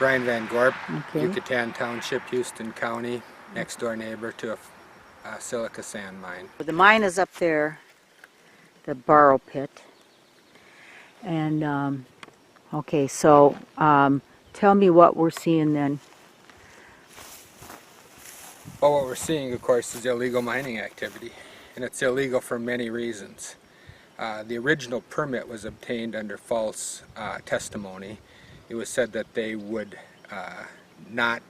Bryan Van Gorp, Okay. Yucatan Township, Houston County, next door neighbor to a silica sand mine. The mine is up there, the borrow pit. And, okay, so tell me what we're seeing then. Well, what we're seeing, of course, is illegal mining activity, and it's illegal for many reasons. The original permit was obtained under false testimony. It was said that they would not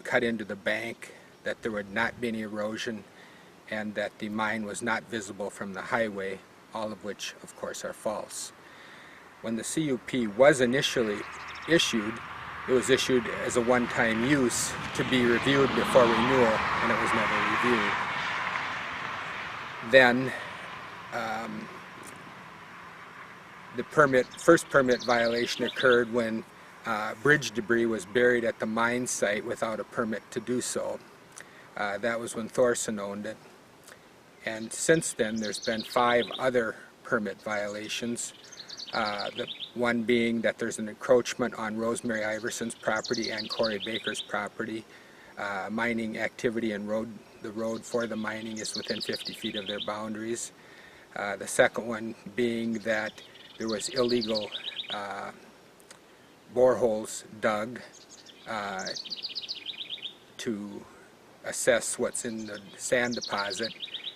cut into the bank, that there would not be any erosion, and that the mine was not visible from the highway, all of which, of course, are false. When the CUP was initially issued, it was issued as a one-time use to be reviewed before renewal, and it was never reviewed. Then the first permit violation occurred when bridge debris was buried at the mine site without a permit to do so. That was when Thorson owned it. And since then there's been 5 other permit violations. The one being that there's an encroachment on Rosemary Iverson's property and Corey Baker's property. Mining activity and the road for the mining is within 50 feet of their boundaries. The second one being that there was illegal boreholes dug to assess what's in the sand deposit,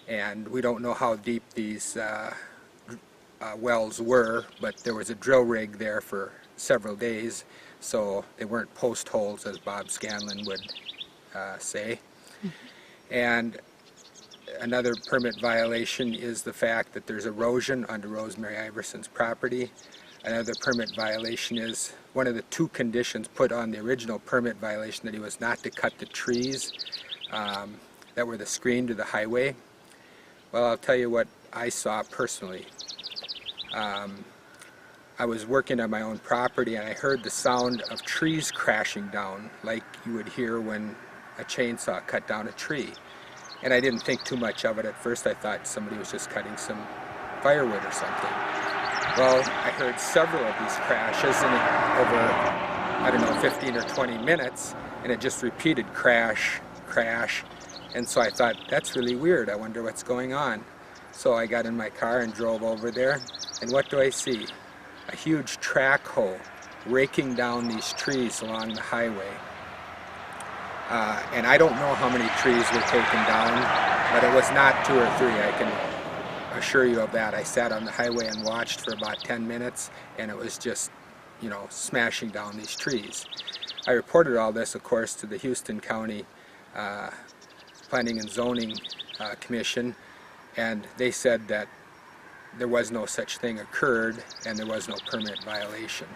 and we don't know how deep these wells were, but there was a drill rig there for several days, so they weren't post holes, as Bob Scanlon would say. And another permit violation is the fact that there's erosion onto Rosemary Iverson's property. Another permit violation is one of the 2 conditions put on the original permit violation, that he was not to cut the trees that were the screen to the highway. Well, I'll tell you what I saw personally. I was working on my own property and I heard the sound of trees crashing down like you would hear when a chainsaw cut down a tree. And I didn't think too much of it at first. I thought somebody was just cutting some firewood or something. Well, I heard several of these crashes and over, I don't know, 15 or 20 minutes, and it just repeated crash, crash. And so I thought, that's really weird. I wonder what's going on. So I got in my car and drove over there, and what do I see? A huge track hoe raking down these trees along the highway. And I don't know how many trees were taken down, but it was not 2 or 3, I can assure you of that. I sat on the highway and watched for about 10 minutes, and it was just, you know, smashing down these trees. I reported all this, of course, to the Houston County Planning and Zoning Commission, and they said that there was no such thing occurred and there was no permit violation.